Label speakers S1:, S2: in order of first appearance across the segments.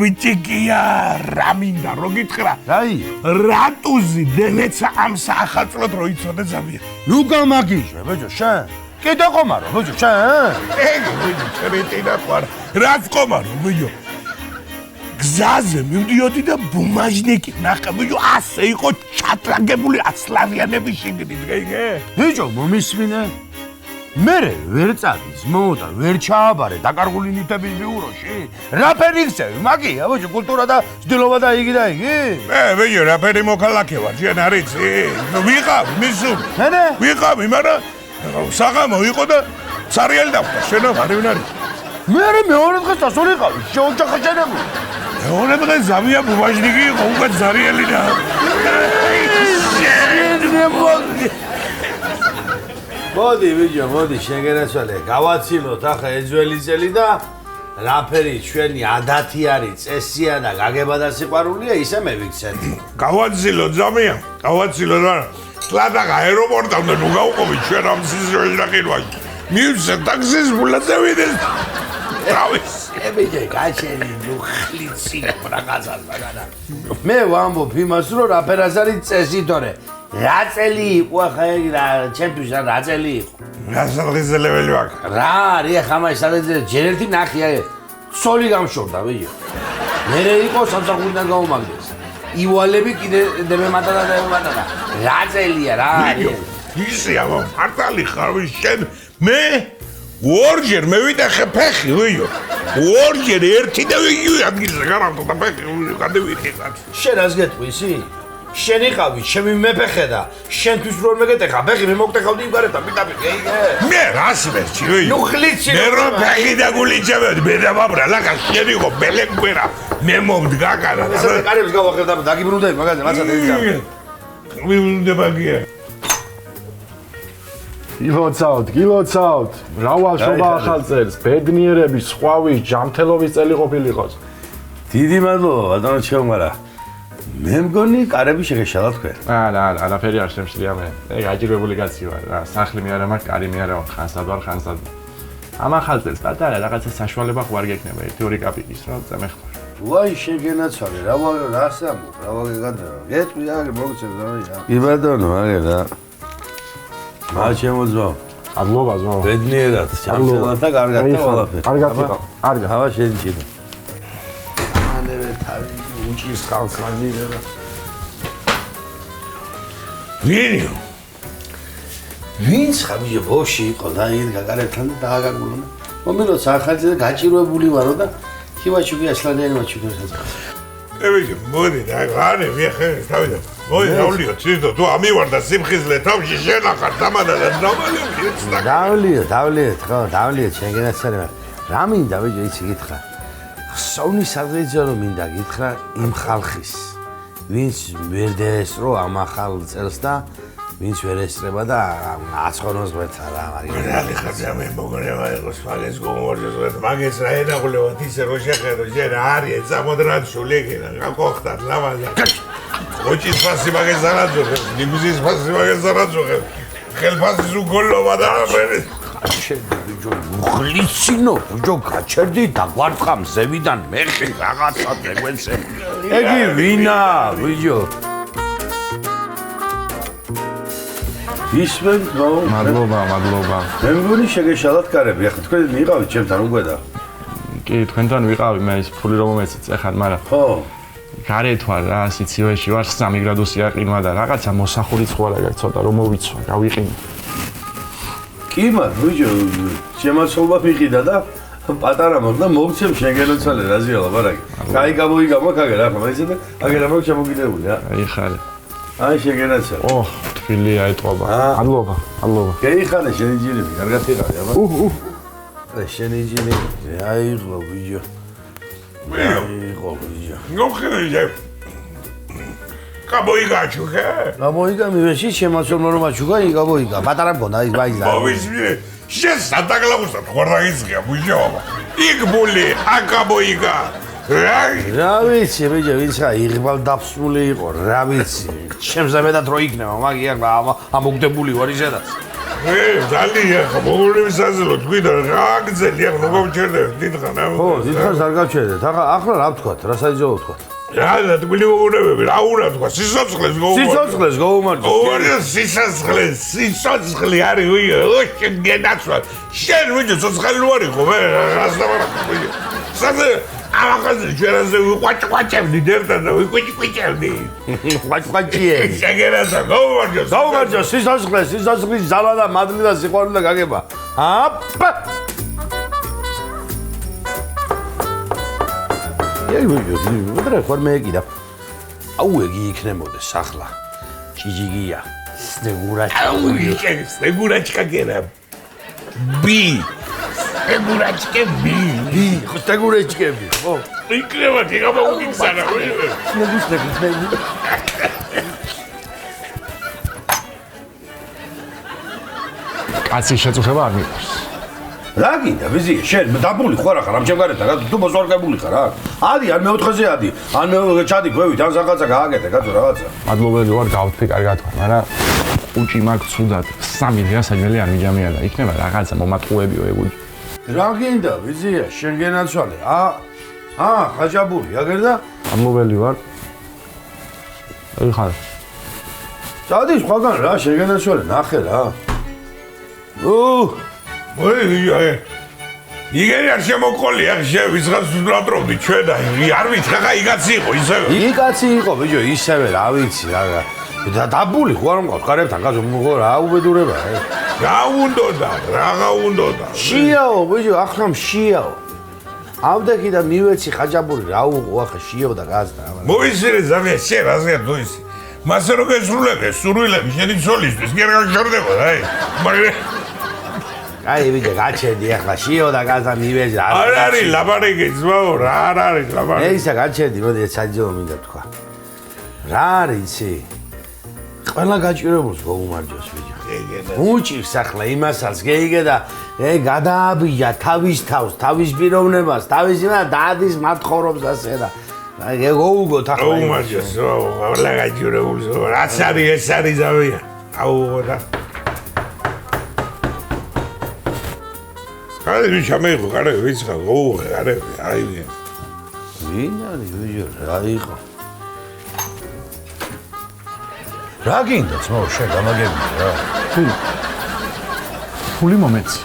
S1: ბიჭიკია რა მინდა რო გითხრა
S2: რაი
S1: რატუზი დენეცა ამ საახალწლოდ რო იცოდე ზამია
S2: ნუ გამაგიჟე ბიჭო შენ კიდე ყომარო ბიჭო შენ
S1: ეგ ბიჭო ტრეტინა ხარ რაც ყომარო ბიჭო გზაზე მივდიოდი და ბუმაჟნიკი ნახე ბიჭო ასე იყო ჩატრაგებული აცლავიანები შიგნით გეიგე
S2: ბიჭო მომისმინე მე ვერ წადის მოუდა ვერ ჩააბარე დაკარგული ნივთების ბიუროში რაფერი იქცევი მაგია ბიჭო კულტურა და ძდილობა და იგი და იგი
S1: მე ბიჭო რაფერი მოქალაქე ვარ შენ არ იცი ვიყავ მისული
S2: ნე
S1: ვიყავი მაგრამ საღამო იყო და ცარიელი დავხდა შენო არ ვინ არის
S2: მე მეორე დღეს დასულიყავი შეოჯახაჭენებული
S1: მეორე დღეს ზამია ბუმაჟნიკი იყო უკვე ცარიელი და
S2: მოდი ბიჭო მოდი შეგენაცვალე გავაცილოთ ახლა ეძველი წელი და რაფერი ჩვენი ადათი არის წესია და გაგება და სიყვარულია ისე მევიქცეთ
S1: გავაცილოთ ზამია გავაცილოთ რა სლადაგა აეროპორტამდე ნუ გავყობი ჩვენ ამ სიზოჟი ნახილვაში მივცე ტაქსის ბულაზე ვიდეს თავის
S2: ებიჯე გაჩენი ნუ ხლიცი პრაგაზას მაგანა მე ვამბობ იმას რომ რაფერას არის წესი თორე რა წელი იყო ახლა რა ჩემთვის რა წელი იყო
S1: გასაღიზელებელი ვაკ
S2: რა არის ახლა მას სადაც ჯერ ერთი ნახია სოლი გამშორდა ბიჭო მე იყო სამსახურიდან გაუმაგდეს ივალები კიდე დემემატა და რა წელია რა
S1: ისე ამ ფარტალი ხარ შენ მე ორჯერ მევიდახე ფეხი ვიო ორჯერ ერთი და ვიო ადგილზე გარავდა და ფეხი გადავიხე
S2: შენ რას გეტყვისი შენ იყავი ჩემი მეფეხე და შენთვის რო მეგეტეხა ფეხი მე მოგტეხავდი იმ გარეთ და პიტაპი ეიგე
S1: მე რას მერჩი ვიო
S2: ნუ ხლიცი
S1: მე რო ფეხი და გულიჩებოდი მე და მაბრა ლაკა შენ იყო ბელეკვერა მე მომდგაკარა
S2: ესა კარებს გავახებ და დაგიბრუნდები მაგაზე მაცად ეძა
S1: ვიუნდებაგია
S3: გილოცავთ, მრავალ შობა ახალ წელს, ბედნიერების, სხვავის, ჯანმრთელობის წელი ყოფილიყოს.
S2: დიდი მადლობა, ბატონო ჩემარა. მე მგონი კარები შეგეშალა თქვენ.
S3: არა, არაფერი არ შემშლია მე. ეგ აჯირებული კაცი ვარ რა, სახლი მე არა მაქვს, კარი მე არა მაქვს, ხანსად ვარ, ხანსად. ამ ახალ წელს პატარა რაღაცა საშუალება ხوار გექნება, ერთი-ორი კაპიკის რა წამეხმარ.
S2: ვაი შეგენაცვალე, რა ამბობ, რა ვაგეგადრო. გეტყვი აგერ მოგცემ ზამია. კი ბატონო, აგერ რა. მა შემოძვა.
S3: მადლობა ზმაო.
S2: ბედნიერად, ჩამწელად და კარგად და ყველაფერი.
S3: კარგად იყო. კარგად.
S2: ჰავა შეიჭირა. ანევე თავი უჭირს ხალხს მაგირება.
S1: ვინიო?
S2: ვინც ხაბიჯე ბოში იყო და ის გაგარებთან და დააგაგულონა. მომენო სახალხი და გაჭირვებული ვარო და ქიმაჩუკი ასლანიანი მაჩუკი საწყა.
S1: ებიჯე, მოდი და რანე ვიახერე თავიდან. მოდი დავლიო, ცირდო, თუ ამივარდა სიმხიზლე თავში შენახარ დამადა და
S2: დავლიო, ხო, დავლიო, შეგენაცვალე მაგრამ რა მინდა ბიჭო იცი გითხრა. ხსოვნის ადრეჯერ რომ მინდა გითხრა იმ ხალხის, ვინც ვერ დაესწრო ამ ახალ წელს და ვინც ვერ ესწრება და აცხოვროს ღმერთთან რა მაგრამ
S1: რა ხარჯა მე მოგონება იყოს მაგეს გომორჯოს ღმერთ მაგეს რა ენაღლებოდ ისე რო შეხედო შენ არის წამოდრანშული ეგენა გაკოხტად ლავაზა ოჭის ფასი მაგეს არაძოხე ნიგუზის ფასი მაგეს არაძოხე ხელფასის უგოლობა და მე
S2: გაჩერდი ბიჭო უხლიცინო ბიჭო გაჩერდი და გვარტყა მზევიდან მეხი რაღაცა გეგვენცე ეგი ვინა ბიჭო ისმენ
S3: მადლობა.
S2: მე მგონი შეგეშალათ კარები ახლა თქვენ მიყავით ჩემთან უკვე და
S3: კი თქვენთან ვიყავი მე ის ფული რომ მომეცით ეხლა მაგრამ
S2: ხო
S3: გარეთ ვარ რა სიცივეში ვარ 3 გრადუსია ყინვა და რაღაცა მოსახურიც ხო არა გაქვს ცოტა რომ მოვიცვა გავიყინე
S2: კი ბიჭო შემაცობა მიყიდა და პატარა მოდ და მოგცემ შეგენაცვალე რაზეა ლაპარაკი კაი გამოიგამო აგერ ახლა მაიცე და აგერ ამბობ შემოგიდებული რა
S3: აი ხარე
S2: აი შეგენაცვალე
S3: ოჰ თბილი აიტყობა მადლობა
S2: გეიხარე შენი ჯირები კარგად იყავი აბა შენი ჯირები აიღო ბიჭო
S1: ნოხერე კაბოიგაჩუხე
S2: კაბოიგა მივეში შემაცობრა რომ აჩუქა იგაბოიგა პატარა მქონდა ის ბაიზა
S1: მოვისმე შენ სადაგლავსა ხوارაგიზღია ბიჭო იქ ბული აკაბოიგა
S2: რა ვიცი ბიჭო ვინც ხა იღბალ დაფსული იყო რა ვიცი ჩემზე მეტად რო იქნება მაგია ამოგდებული ვარ ისედაც
S1: ძალიან ხა მოგონების საზელო თქვი და რა გძელი ახლა მოგამჩერდები დიდხან
S2: ხო, დიდხანს არ გავჩერდეთ. ახლა რა ვთქვათ? რა საიძულო ვთქვათ?
S1: რა თქვილი მოგონებები რა უნდა თქვა სიცოცხლეს
S2: სიცოცხლეს
S1: გაუმარჯოს სიცოცხლე არის ვიო გენაცვალ შენ ვიჯო სიცოცხლე ვარ იყო მე რას დავარაკო სადე ახალზე ჩვენაზე ვიყვაჭყვაჭებდი დერტა და ვიყვიჭყვიჭებდი
S2: ყვაჭყვაჭიები
S1: შეგერასა
S2: გაუმარჯოს სიცოცხლის ძალა და მადლი და სიყვარული და გაგება აპა აი ვიდრე ხორმე ეკიდა აუ ეგი იქნებოდეს ახლა ჭიჭიგია
S1: სტეგურაჩკა გერა ბი სტეგურაჩკები
S2: ხო სტეგურაჩკები ხო
S1: იქნება გიგამოგიგზანა
S2: ნეგუსტები
S3: კაცი შეწუხება არ მიყვარს
S2: რა გინდა ვიზი შენ დაბული ხარ ახლა რამჩემ გარეთ თუ მოზვარგებული ხარ რა ადი ან მე-4-ზე ადი ან მე ჩადი გვევით ან რაღაცა გააკეთე კაცო რაღაცა
S3: მადლობელი ვარ გავთქვი კარგად ვარ მაგრამ უჭი მაქვს ცუდად 3 დღეა საჯმელი არ მიჯამია და იქნება რაღაცა მომატყუებიო ეგ უჭი
S2: რა გინდა ვიზია შენ გენაცვალე ხაჯაბური აგერდა
S3: მადლობელი ვარ აი ხარ
S2: წადი სხვაგან რა შენ გენაცვალე ნახე რა
S1: იგერი არ შემოყოლი ახ შევიძღავს ვრატრობდი ჩვენ და არ ვიცი ხა იგაცი იყო ისევე
S2: იგაცი იყო ბიჭო ისევე რა ვიცი რა დაბული ხო არ მყავს კარებთან კაცო რა უბედურება
S1: რა უნდოდა რაღა უნდოდა
S2: შიაო ბიჭო ახლა შიაო ავდექი და მივეცი ხაჯაბური რა უყო ახლა შიაო და გაზდა
S1: მოისირე ზამია შენ რაზე დოისი მასე რო გესრულებე სურვილები შენი ცოლისთვის კი არ გაგჟორდება აი მაგრამ
S2: აი ვიდე გაჩერდი ახლა შიო და გაზა მივეძ
S1: არ არის ლაბარაკი ძმაო რა არ არის ლაბარაკი
S2: მე ისა გაჩერდი მოდი საჯო მინდა თქვა რა არის იცი ყველა გაჭირებულს გაუმარჯოს ვიჯო უჭირს ახლა იმასაც გეიგე და გადააბიჯა თავის თავს თავის პიროვნებას თავის იმა დადის მათხოვრობს ასე და გეუგოთ ახლა
S1: გაუმარჯოს ყველა გაჭირებულს რაც არის ეს არის ზავია აუ და აი ვიჩა მეიღო კარები ვიცხა ოუღე კარები აი
S2: ვინ არის ვიჯო რა იყო რა გინდა ძმაო შენ გამაგებია რა
S3: ფული მომეცი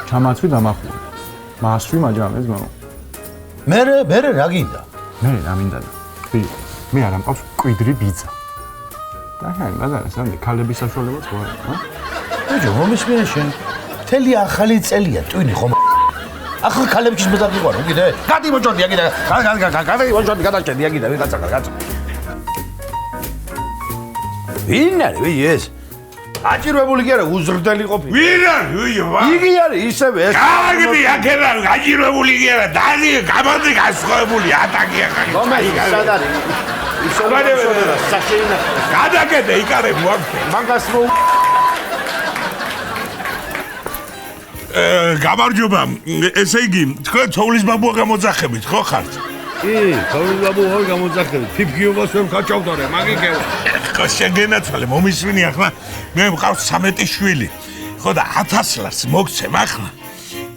S3: ჩამაცვი დამახული მასვი მაჯამე ძმაო
S2: მე რა გინდა
S3: მე რა მინდა თქვი მე არ ამყავს კვიდრი ბიძა და აი მაგარი სამდე ქალების საშუალებაც ხო არის
S2: ვიჯო მომისმენე შენ მთელი ახალი წელია ტვინი ხომ ახლა ქალებიც მეზარდიყვარო კიდე გადი მოჭორდი აგიდა გადი მოჭორდი გადაჭერდი აგიდა ვიღაცა გაცა ვინ არის ვიჯი ეს აჭირვებული კი არა უზრდელი ყოფილი
S1: ვინ არის ვიჯი
S2: იგი არის ისევე ეს
S1: კარგი აქერა აჭირვებული კი არა დალი გამარდი გასხოვებული ატაკი ახლა
S2: რომელი სად არის ისოვარე სახეინა
S1: გადაკეთე იკარე მოაქე
S2: მაგას მო
S1: გამარჯობა ესე იგი თქვენ თოვლის ბაბუა გამოძახებით ხო ხართ
S2: კი თოვლის ბაბუა გამოძახებით ფიფქიობას ვერ ხაჭავდარე მაგიგევა
S1: ხო შეგენაცვალე მომისვინი ახლა მე მყავს 13 შვილი ხო და 1000 ლარს მოგცემ ახლა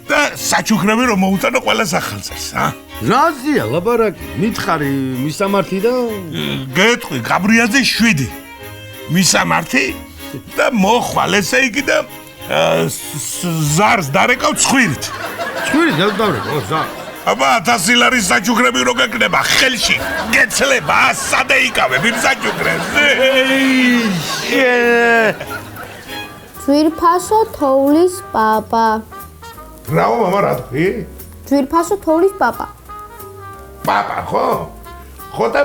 S1: და საჩუქრები რომ მოუტანო ყველა ახალწელს
S2: რაზია ლაბარაკი მითხარი მისამართი და
S1: გეტყვი გაბრიაძე 7 მისამართი და მოხვალ ესე იგი და ზარს დარეკავ ცხვირით
S2: დავდარეკო ზარ
S1: აბა 1000 ლარის საჩუქრები რო გეკნება ხელში გეცლება ასადე იკავებ იმ საჩუქრებს
S4: ძვირფასო თოვლის პაპა
S1: რაო მამა რა თქვი
S4: ძვირფასო თოვლის პაპა
S1: პაპა ხო და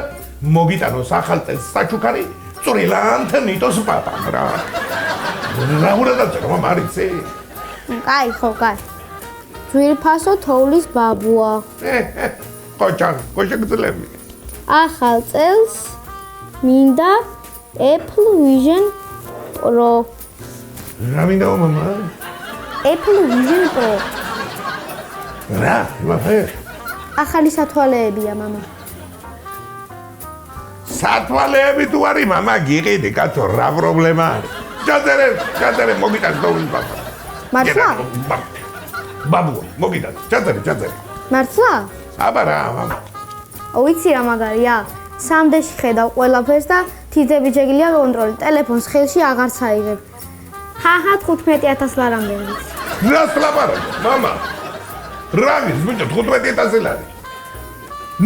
S1: მოგიტანოს ახალწელს საჩუქარი წვრილანთ ნიტოს პაპა რა რა დაწერო მარიცი
S4: კაი ხო კაი ძვირფასო თოვლის ბაბუა
S1: კოჭა გძლები
S4: ახალ წელს მინდა Apple Vision Pro
S1: რა მინდა მამა
S4: Apple Vision Pro
S1: რა მაფე
S4: ახალი სათვალეებია მამა
S1: სათვალეები თუ არის მამა გიყიდი კაცო რა პრობლემა არის ჩაწერე, მოგიტან თოვლის ბაბა.
S4: მართლა?
S1: ბაბუა, მოგიტან, ჩაწერე.
S4: მართლა?
S1: აბა რა, მამა.
S4: ვიცი რა მაგარია? სამდეში ხედავ ყველაფერს და თითები შეგიძლია კონტროლი. ტელეფონს ხელში აღარ წაიღებ. ჰაჰა 15000 ლარამდე ვიცი.
S1: რას ლაპარაკობ, მამა? რა გის, ბიჭო, 15000 ლარი.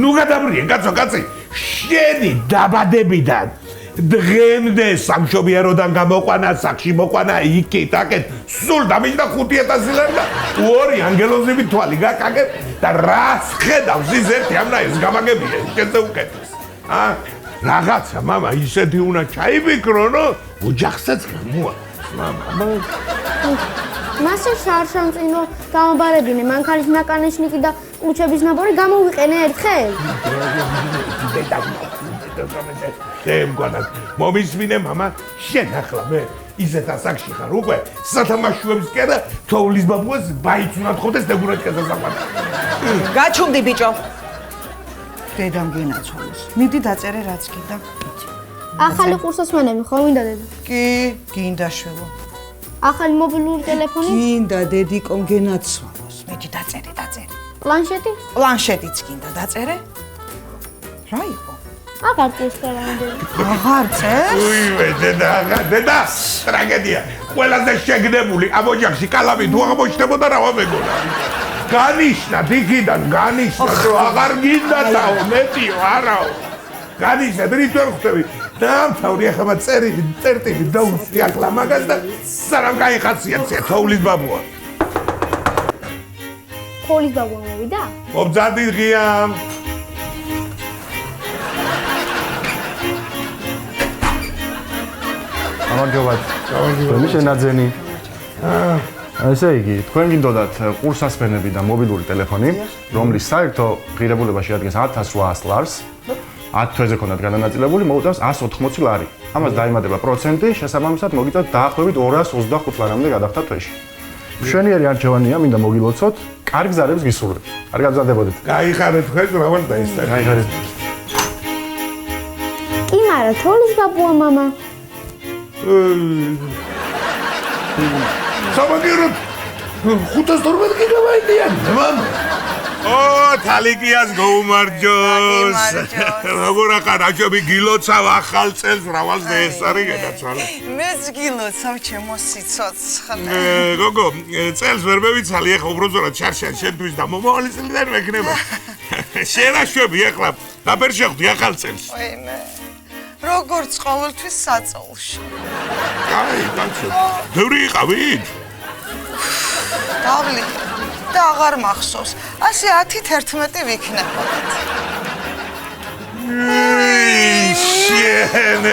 S1: ნუ გადაბრიე, კაცი, შენი დაბადებიდან დღემდე სამშობიაროდან გამოყვანა, სახში მოყვანა, იქით, აქეთ, სულ დამიჯდა 5000 ლარი და ორი ანგელოზები თვალი გაკაკებ და რას ხედავს ის ერთი ამნაირს გამაგებია, შენზე უკეთეს. რაღაცა, მამა, ისეთი უნდა ჩაიფიქრონო, ოჯახსაც გამოაქვს, მამა.
S4: მასე შარშამწინო გამაბარებინე, მანქანის ნაკანეშნიკი და უჩების ნაბორი გამოვიყენე ერთხელ.
S1: მომისმინე მამა, შენ ახლა მე ისეთ ასაკში ხარ უკვე სათამაშოებს კი და თოვლის ბაბუას ბაიც უნდა თხოვდეს დეგურაჭკაზე საყვარელი.
S5: გაჩუმდი ბიჭო. დედამ გენაცვალოს. მიდი დაწერე რაც გინდა.
S4: ახალი ყურსასმენები ხო მინდა დედა?
S5: კი, გინდა შვილო.
S4: ახალი მობილური ტელეფონი?
S5: გინდა დედიკომ გენაცვალოს. მიდი დაწერე.
S4: პლანშეტი?
S5: პლანშეტიც გინდა დაწერე. რა იყო?
S4: აღარ წეს რა.
S5: აღარ წეს?
S1: უიმე, დედა, ტრაგედია. ყველაზე შეგნებული ამ ოჯახში კალამი თუ აღმოჩნდებოდა რა ვამეგონა. განიშნა დიგიდან, რომ აღარ გინდა დაო, მეტიო, არაო. განიშნა, დრით ვერ ხვდები. დაამთავრი ახლა წერტილი დაუცი ახლა მაგას და სანამ გაიხაციაცია თოვლის ბაბუა.
S4: თოვლის ბაბუა მოვიდა?
S1: მობძადი ღია.
S3: გამარჯობათ. თქვენი შენაძენი. ესე იგი, თქვენ გინდოდათ ყურსასმენები და მობილური ტელეფონი, რომლის საერთო ღირებულება შეადგენს 1800 ლარს. 10 თვეზე ქონდათ განანაწილებული, მოუწევს 180 ლარი. ამას დაემატება პროცენტი, შესაბამისად მოგიწევთ დაახლოებით 225 ლარამდე გადახდა თვეში. მშვენიერი არჩევანია, მინდა მოგილოცოთ, კარგ გზარებს გისურვებთ. არ გაბზარდებოდეთ.
S1: გაიხარეთ თქვენ რავალ დაესწრეთ.
S3: გაიხარეთ.
S4: კი, მარა თოვლის ბაბუა მამა.
S1: სამაგეროთ 512 გიგაბაიტიან, მამა. თალიკიას გაუმარჯოს. როგორ ახარ აჯობი გილოცავ ახალ წელს რავალს დაესწარი გადაცვალე.
S5: მეც გილოცავ ჩემო სიცოცხლე.
S1: გოგო, წელს ვერ მევიცალი, ეხლა უბრალოდ ჩარშან შენთვის და მომავალი წლიდან მექნება. შენაშვები ახლა დაფერშევდი ახალ წელს.
S5: ვაიმე. როგორც ყოველთვის საწოლში.
S1: კაი, კაცო. ბევრი იყავით?
S5: დავლი და აღარ მახსოვს. ასე 10-11 ვიქნებოდეთ.
S1: შენ.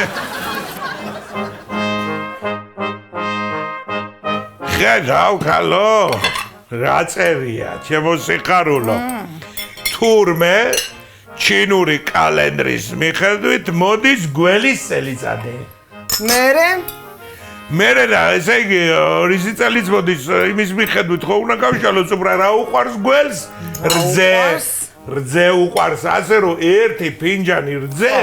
S1: ხედავ ქალო, რა წერია, ჩემო სიხარულო. თურმე ჩინური კალენდრის მიხედვით მოდის გველის წელიწადი. მერე რა, ესე იგი, ორი წელიც მოდის იმის მიხედვით ხო უნდა გავშალოს უბრალოდ რა უყვარს გველს? რძე უყვარს, ასე რომ ერთი ფინჯანი რძე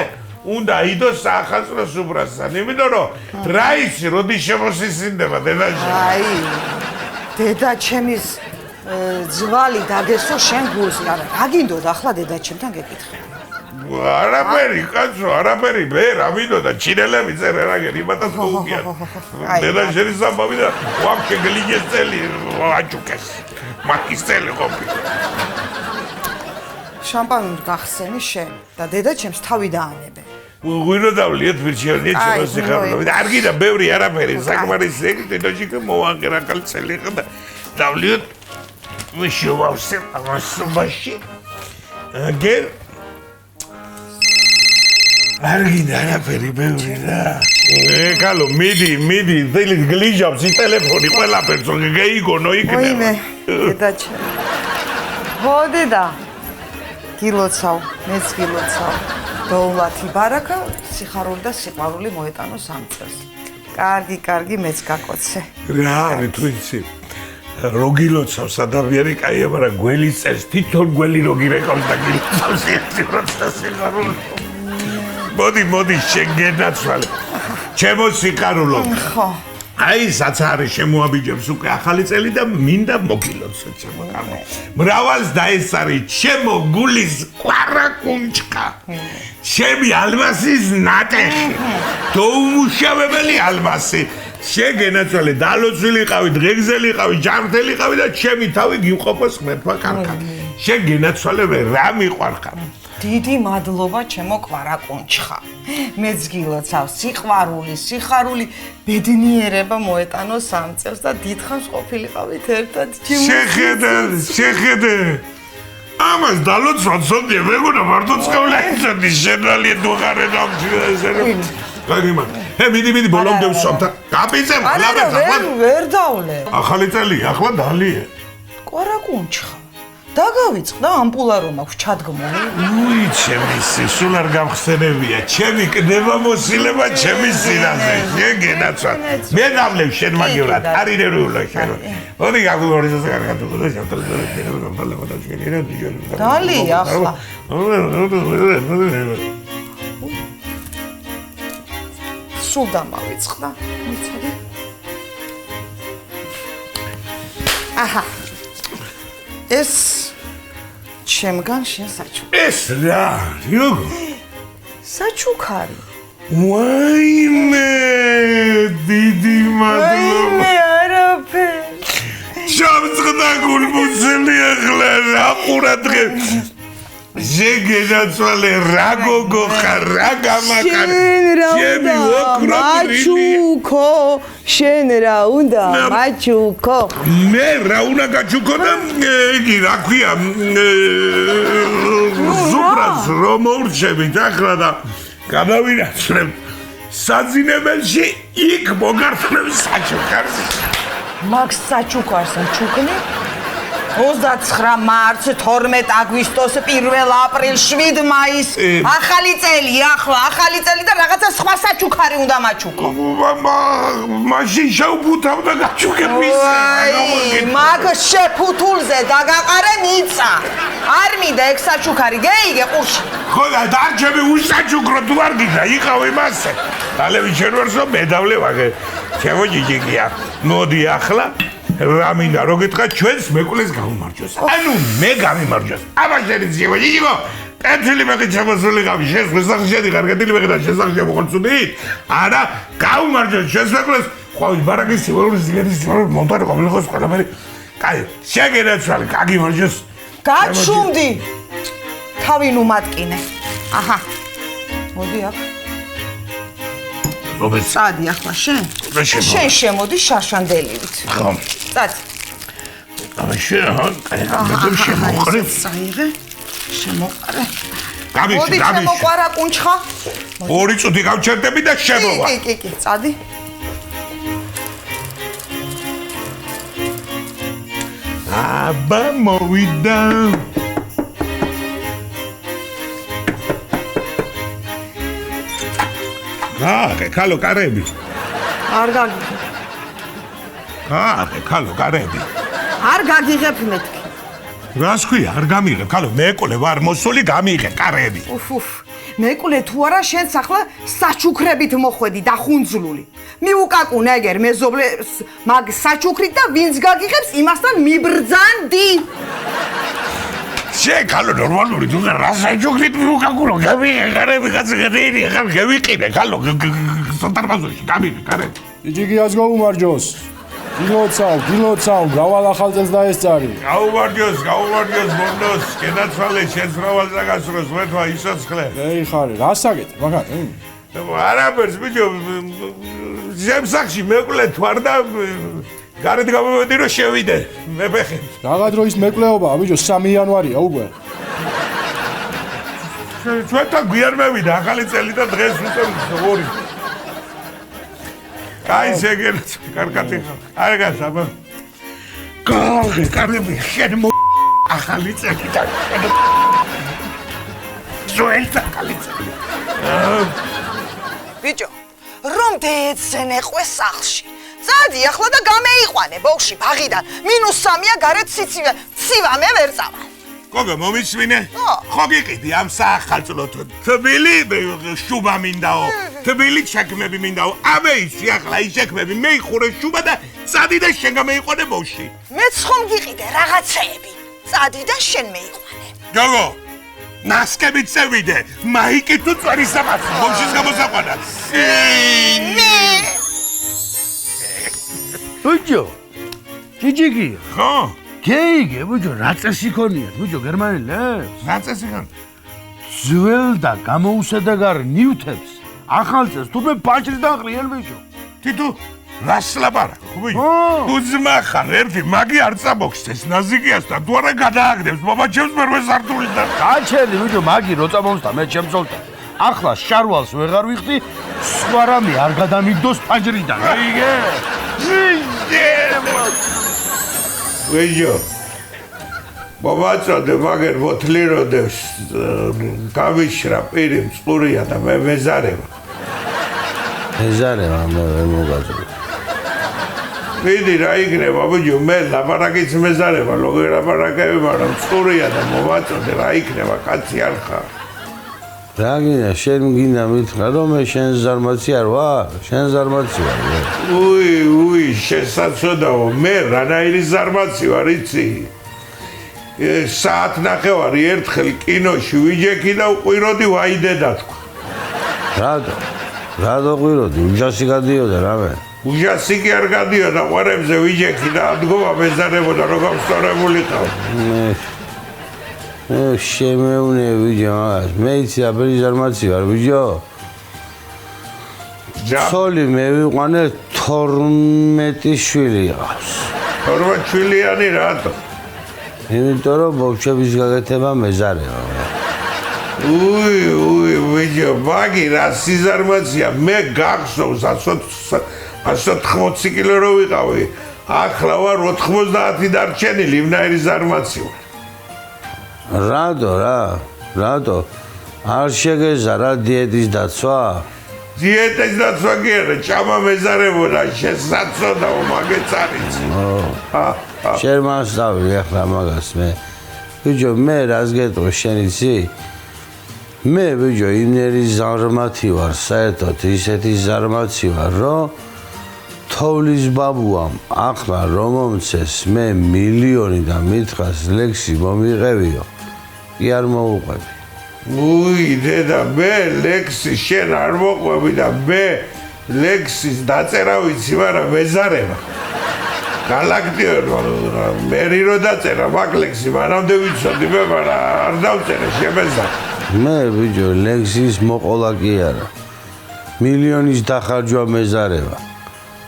S1: უნდა იდოს ახალწლოს უბრალოდ, იმიტომ რომ რა იცი, როდის შემოსისინდება დედაჩემი.
S5: აი, დედაჩემის ძვალი დაგესო შენ გულს. რა გინდოდა ახლა დედაჩემთან გეკითხე?
S1: არაფერი, კაცო, არაფერი, მე რა მინდოდა ჩინელები წერე რაგენ იმათაც მოუგია. დედაჩემის ამბავი და ვაფშე გლიჯეს წელი აჭუკეს. მაგის წელი ყოფი.
S5: შამპანი გახსენი შენ და დედაჩემს თავი დაანებე.
S1: ღვინო დავლიეთ ვირჩევნიე ჩემო სიხარულო. არ გინდა ბევრი არაფერი, საკმარისი ეგ დედაჩი მოაღერ ახალ წელი და დავლიეთ ვიშოვავსე ამასობაში. აგერ არ გინდა არაფერი ბევრი რა. კალო, მიდი, გლიჯავს ის ტელეფონი ყველაფერს გეიგონო იქნება.
S5: ვაიმე, დედაჩემ. ჰოდი და გილოცავ, მეც გილოცავ. დოულათი ბარაკა, სიხარული და სიყვარული მოეტანოს ამ წელს. კარგი, მეც გაკოცე.
S1: რა არის თუ იცი? რო გილოცავს ადამიანი კაია, მაგრამ გველის წელს თვითონ გველი რო გირეკავს და გილოცავს ერთად სიხარული. მოდი შენ გენაცვალე. ჩემო სიხარულო.
S5: ხო.
S1: აი საცარი შემოაბიჯებს უკვე ახალი წელი და მინდა მოგილოცო ჩემო კარგო. მრავალს დაესწარი ჩემო გულის კვარაკუნჩკა. ჩემი ალმასის ნატეხი. დაუმუშავებელი ალმასი. შეგენაცვალე დალოცვილიყავი, დღეგზელიყავი, ჯანმრთელიყავი და ჩემი თავი გიმყოფოს ღმერთმა კარგად. შეგენაცვალე რა მიყვარხარ.
S5: დიდი მადლობა ჩემო კვარაკუნჩხა. მეც გილოცავ სიხარული, ბედნიერება მოეტანო 3 წელს და დიდხანს ყოფილიყავით ერთად.
S1: შეხედე. ამას დალოცვად სონდია, მეგონა მარტო წყევლა იცოდი, შენალი დუღარე დამჭირესერე. გაგიმან. მიდი ბოლომდე ვსვამთა. გაპიცე მალაბეს ახლა.
S5: ვერ დავლე.
S1: ახალი წელი, ახლა დალია.
S5: კვარაკუნჩხა. დაგავიწყდა ამპულა რომ აქვს ჩადგმული.
S1: უი, ჩემი სულ არ გამხსენებია. ჩემი კდება მოსილება ჩემი სინაზე. შეგენაცვალ. მე დავლევ შენ მაგივრად. არინერულა შენ. ორი გაგუგორის ასე კარგად უყურე შევტალებ.
S5: დალი ახლა. სულ დამავიწყდა. მიცადე. აჰა. ეს ჩემგან შენ საჩუქარი.
S1: ეს რა? როგორ?
S5: საჩუქარი.
S1: ვაიმე, დიდი მადლობა.
S5: არაფერი.
S1: ჩამწყდა გულმუცელი ახლა რა ყურადღე. შეგენაცვალე რა გოგო ხარ, რა გამაკარი. ჩემი ოქრო
S5: მაჩუკო, შენ რა უნდა მაჩუკო.
S1: მე რა უნდა გაჩუქო და იგი რა ქვია ზუბრას რომ მოვრჩებით ახლა და გადავინაცვლებ საძინებელში იქ მოგართმევ საჩუქარს.
S5: მაგ საჩუქარს ჩუქნი 29 მარტს, 12 აგვისტოს, 1 აპრილს, 7 მაისს, ახალი წელი ახლა, ახალი წელი და რაღაცა სხვა საჩუქარი უნდა მაჩუქო.
S1: მაშინ შევფუთავ და გაჩუქებ მისე.
S5: მაგ შეფუთულზე დაგაყარე მიწა. არ მინდა ეგ საჩუქარი, გეიგე ყურში.
S1: ხო და დარჩები უსაჩუქრო თუ არ გიქნა, იყავი მასე. დალევი შენ ვარსო მე დავლევ აგე. ჩემო ჯიჯიკია. მოდი ახლა რა მინდა რო გითხრა ჩვენს მეკვლეს გამომარჯოს. ანუ მე გამიმარჯოს. აბა შენი ძიება ჯიჯიკო. კეთილი მეკი შემოსულიყავი შენს შესახშედი კარგადილი მეკი და შესახშე მოხონცუდით. არა გამომარჯოს ჩვენს მეკვლეს. ყვავი ბარაკის სიმბოლური ზიგარის სიმბოლური მომპარი ყოფილიყოს ყველაფერი. კაი შეგენაცვალე გაგიმარჯოს.
S5: გაჩუმდი. თავი ნუ მატკინე. აჰა. მოდი აქ. წადი ახლა შენ? შენ შემოდი შარშანდელივით.
S1: ხო.
S5: წადი.
S1: აბა შენ მე შემოყრე.
S5: წაიღე. შემოყრე.
S1: გამიში.
S5: შემოყარა კუნჩხა.
S1: 2 წუთი გავჩერდები და შემოვა.
S5: კი, წადი.
S1: აბა მოვიდა. კალო კარები.
S5: არ გაგიღებ.
S1: კალო კარები.
S5: არ გაგიღებ მეთქი.
S1: რას ქვია, არ გამიღებ, კალო მეკვლე ვარ მოსული გამიღე კარები.
S5: უფ. მეკვლე თუ არა შენს ახლა საჩუქრებით მოხვედი დახუნძლული. მიუკაკუნე ეგერ მეზობლებს მაგ საჩუქრით და ვინც გაგიღებს იმასთან მიბრძანდი.
S1: შე კალო ნორმალური თუ რა საჩუქრით მიუკაკუნო გამიღე კარები გაწიგები ხარ გავიყიდე კალო სანტარბაზოში გამიღე კარები.
S3: იჯიგიას გაუმარჯოს. გილოცავ, გავალ ახალ წელს დაესწარი.
S1: გაუმარჯოს, მონდოს, კენაცვალე შენს მრავალ ზაგასროს მეთვა ისოცხლე.
S3: ეი ხარი, რას აგეთ, მაგარ?
S1: არაფერს ბიჭო, შემსახში მეკვლე თვარ და გარეთ გამოვედი რომ შევიდე. მე ფეხი.
S3: რაღა დროის მეკვლეობაა, ბიჭო, 3 იანვარია უკვე.
S1: ჩვენთან გვიან მევიდა ახალი წელი და დღეს უწევ 2. კაი შეგერც კარგად ხარ. არგას აბა. კარები შენ ახალი წელი და ზოელთა ახალი წელი.
S5: ბიჭო, რომ დეეცენე ყვე სახლში. წადი ახლა და გამეიყვანე ბოქში ბაღიდან. -3-ია გარეთ ცივა მე ვერ წავალ.
S1: გოგო მომისმინე? ხო გიყიდი ამ საახალწლოთ თბილი შუბა მინდაო. თბილი შექმები მინდაო. ამე იცი ახლა ის შექმები მეიხურე შუბა და წადი და შენ გამეიყვანე ბავში.
S5: მეც ხომ გიყიდე რაღაცეები. წადი და შენ მეიყვანე.
S1: გოგო ნასკები წევიდე. მაიკი თუ წვერის სამაც ბავშვის გამოსაყვანა.
S2: ბიჭო ჯიჯიგი
S1: ხო?
S2: გეიგე ბიჭო რა წესი ქონიათ ბიჭო გერმანელებს
S1: რა წესი ქონ?
S2: ძველ და გამოუსადეგარ ნივთებს ახალ წელს თურმე პაჭრის დაყრიელ ბიჭო
S1: თითო რას ლაპარაკო ბიჭო? უძმა ხარ ერთი მაგი არ წამოგცეს ნაზიკიასთან თუ არა გადააგდებს ბაბაჩემს მერვე სართულიდან.
S2: გაჩერდი ბიჭო მაგი რო წამოვსდა მე ჩემსოლთან ახლა შარვალს ვეღარ ვიხდი სხვა რამე არ გადამიგდოს პაჭრიდან გაიგე
S1: ვეჯო ბაბაწოდე მაგერ მოთლიროდებს გავიშრა პირი მწყურია და მე მეზარება
S2: მე ვერ მოგაძებ
S1: ვიდი რა იქნება ბიჭო მე ლაპარაკიც მეზარება ლოგერ ლაპარაკები მაგრამ მწყურია და მოვაწოდე რა იქნება კაცი არ ხარ
S2: რა გინდა შენ გინდა მითხრა რომ მე შენ ზარმაცი არ ვარ შენ ზარმაცი ვარ
S1: უი შესაძოდაო მე რანაირი ზარმაცი ვარ იცი საათ ნახევარი ერთხელ კინოში ვიჯექი და უყვიროდი ვაიდედა თქვა
S2: რადო ყვიროდი უჯასი გადიოდა რამე
S1: უჯასი კი არ გადიოდა ყვარებზე ვიჯექი და ადგომა მეზარებოდა როგორ სწორებულიყავ
S2: შემეუნე ბიჭო მაგას მე იცი აბერი ზარმაცი ვარ ბიჭო ცოლი მე ვიყვანე 12 შვილი ყავს
S1: 12 შვილიანი რატო
S2: იმიტომ რომ ბავშვების გაკეთება მეზარეა
S1: უი ბიჭო მაგი რა სიზარმაცია მე გახსოვს 180 კილო რო ვიყავი ახლა ვარ 90 დარჩენილი იმნაირი ზარმაცი ვარ
S2: რადო არ შეგეზა რა დიეტის დაცვა
S1: დიეტის დაცვა კი არა ჭამა მეზარებოდა შესაძოდაო მაგეც არის
S2: შენ მასწავლი ახლა მაგას მე ბიჭო მე რას გეტყვი შენ იცი მე ბიჭო იმნერი ზარმათი ვარ საერთოდ ისეთი ზარმაცი ვარ რომ თოვლის ბაბუამ ახლა რომ მომცეს მე მილიონი და მითხრას ლექსი მომიყევიო კი არ მოუყვები
S1: უი დედა მე ლექსი შენ არ მოყვები და მე ლექსის დაწერა ვიცი მაგრამ მეზარება გალაქტიო მერი რო დაწერა მაგ ლექსი მანამდე ვიცოდი მე მაგრამ არ დავწერე შემეზარ
S2: მე ბიჭო ლექსის მოყოლა კი არა მილიონის დახარჯვა მეზარება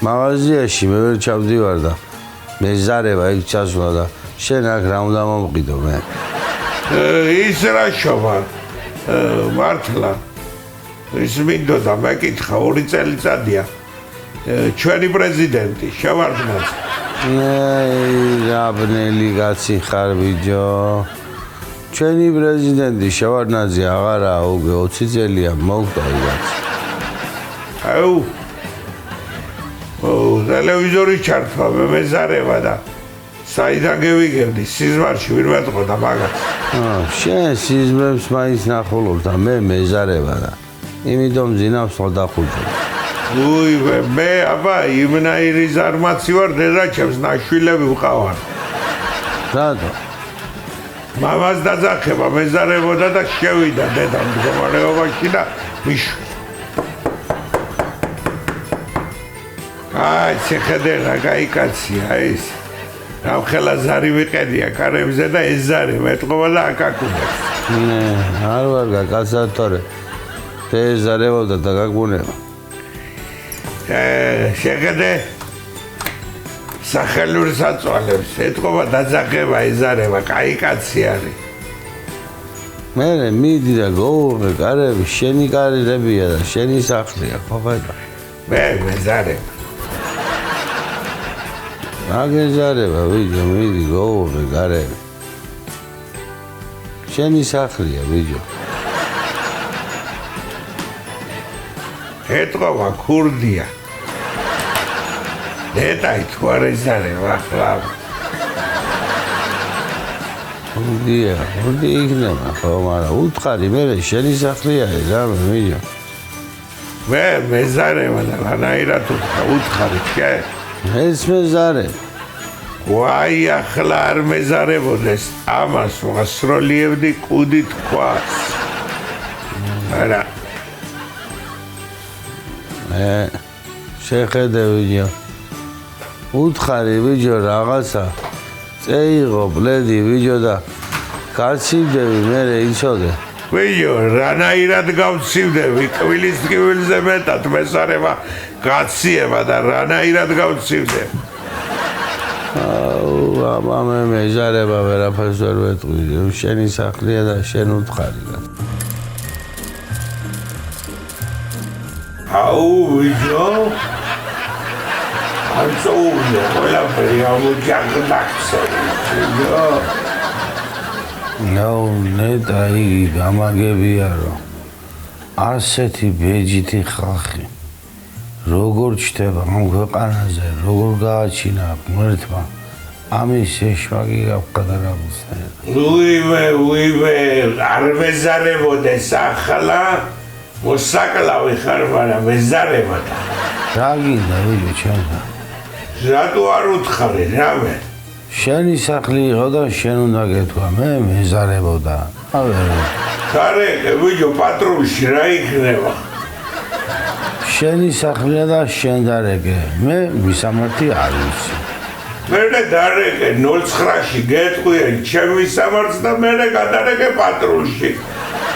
S2: მაღაზიაში მე ვერ ჩავდივარ და მეზარება იქ ჩასვლა და შენ აქ რა უნდა მომყიდო მე
S1: ის რა შობა მართლა ის მინდოდა მეკითხა 2 წელიწადია ჩვენი პრეზიდენტი შევარდნაძე
S2: რაბნელი კაცი ხარ ბიჭო ჩვენი პრეზიდენტი შევარდნაძე აღარაა უკვე 20 წელია მოკვდა კაცი
S1: ტელევიზორი ჩართვა მეზარება და საიდან გევიგებდი სიზმარში ვინ მეტყოდა მაგას
S2: შენ სიზმრებს მაინც ნახულობ და მე მეზარება და იმიტომ ძინავს ხოდახუჯო
S1: უი მე აბა იმნაირი ზარმაცი ვარ დედაჩემს ნაშვილები ვყავარ
S2: რატო
S1: მამას დაძახება მეზარებოდა და შევიდა დედა მდგომარეობაში და მიშვი აი შეხედე რა გაიკაცია ეს რა ხელა ზარი ვიყედია კარებზე და ეს ზარი მეტყობა და აკაკუნებს
S2: არ ვარ გაკაცატორე და ეს ზარებოდა და გაკუნება
S1: შეხედე სახელურ საწვალებს ეთყობა დაძახება ეზარება კაი კაცი არის
S2: მე მიდი და გოურე კარები შენი კარებია და შენი სახლია ხო ხედა
S1: მე მეზარება
S2: აგეზარება ვიჯო მიდი გოურე კარები შენი სახლია ვიჯო
S1: ეთყობა ქურდია დეტაი თუ არ ეზარება ახლა
S2: მოდი იქნება ხო, მაგრამ უთხარი მე შენი სახლი არის რა მიჯო.
S1: მე მეზარემა და რანაირად უთხარი კე?
S2: ეს მეზარე.
S1: ვაი ახლა არ მეზარებოდეს ამას ვასროლიებდი კუდი თქვას. არა.
S2: შეხედე ვიჯო. უთხარი ვიჯო რაღაცა. წეიღო ბლედი ვიჯო და გაცივდები მე იცოდე.
S1: ვიჯო რანაირად გავცივდები კვილის ტკივილზე მეტად მეზარება გაციება და რანაირად გავცივდები.
S2: აბა მე მეზარება ვერაფერს ვერ ვეტყვი. შენი სახლია და შენ უთხარი.
S1: აუ ვიჯო ანწოუნე ყველაფერი ამოჯაგდახსე ვიჯო
S2: ნეტა იგი გამაგებია რომ ასეთი ბეჯითი ხალხი როგორ ჩდება ამ ქვეყანაზე როგორ გააჩინა ღმერთმა ამის შეშვაგი გავყადარაბულს
S1: უივე არ მეზარებოდეს ახლა მოსაკლავი ხარ მაგრამ მეზარებოდა
S2: რა გინდა ვიჯო ჩემთან
S1: რატო არ უთხარი რამე
S2: შენი სახლი იყო და შენ უნდა გეთქვა მე მეზარებოდა
S1: ხარეკე ვიჯო პატრულში რა იქნება
S2: შენი სახლია და შენ დარეკე მე მისამართი არ ვიცი
S1: მე დარეკე 09-ში გეტყვიან ჩემი სამართს და მე გადარეკე პატრულში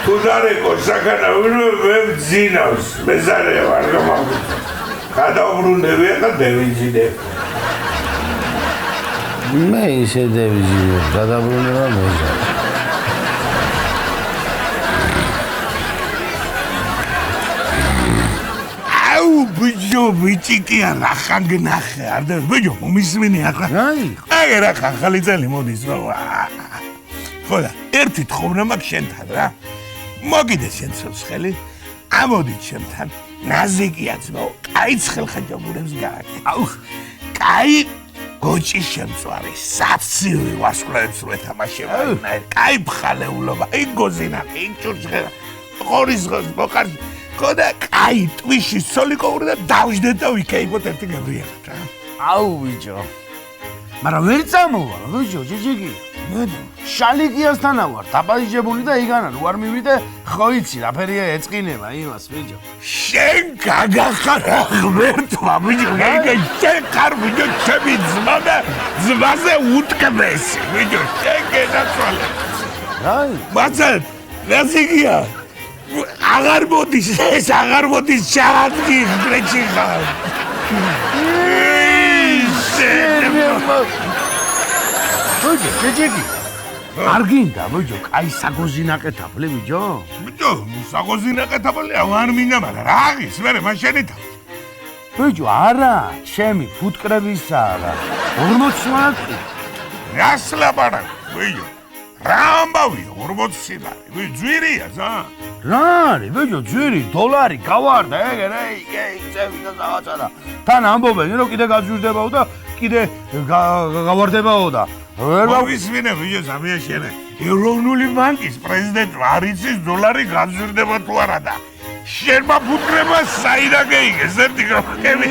S1: თუ დარეკო საქანავინო მე მძინავს მეზარე ვარ გამაგვიწევ გადაუბრუნდები და დევიზიდებ
S2: მე ისე დევიზიდებ გადაუბრუნება მეზარე
S1: აუ ბიჭო ბიჭიკია რახან გნახე არ და ბიჭო მომისმინე ახლა აი რა ხალი წელი მოდის რა ხოლა ერთი თხოვნა მაქვს შენთან რა მოგიდე შენ ცოცხელი ამოდი ჩემთან ნაზიკია ძმაო კაი ცხელხაჯაგურებს გააკეთე კაი გოჭი შემწვარი საცივი ვარსკვლავებს რო ეთამაშება კაი ფხალეულობა აი გოზინა აი ჭურჭღერა ყორის ღოს მოყარში ხოდა კაი ტვიში სოლიკოური და დავждეთ და ვიქეიფოთ ერთი გაბრიელად რა
S2: აუ ბიჭო მაგრამ ვერ წამოვა ბიჭო ჯიჯიგი შალიკიასთან ვარ დაბაიჯებული და იგანა რო არ მივიდე ხო იცი რაფერია ეწყინება იმას ბიჭო
S1: შენ გაგახარ ღმერთმა ბიჭო შენ ხარ ბიჭო ჩემი ძმა და ძმაზე უტკბესი ბიჭო შენ გენაცვალე
S2: აი
S1: მაცად რაზიგია აღარ მოდის ეს აღარ მოდის ჩაადგი გრეჩი ხარ ბიჭო
S2: ჯიჯიგი არ გინდა ბიჭო კაი საგოზინაკეთაბლი ბიჭო
S1: ბიჭო საგოზინაკეთაბლი არ მინდა მაგრამ რა აღის მე მან შენითა
S2: ბიჭო არა ჩემი ფუტკრებისაა რა 40 ლარი
S1: რას ლაპარაკ ბიჭო რა ამბავია 40 ლარი ვი ძვირია ზა
S2: რა არის ბიჭო ძვირი დოლარი გავარდა ეგ რა წევი და რაღაცა და თან ამბობენ რომ კიდე გაძვირდებაო და კიდე გავარდებაო და
S1: მოვისმინე ბიჭო ზამია შენ ეროვნული ბანკის პრეზიდენტმა არ იცის დოლარი გაძვირდება თუ არა და შენმა ფუტკრება საიდან გეიგეს ერთი გრაფიკები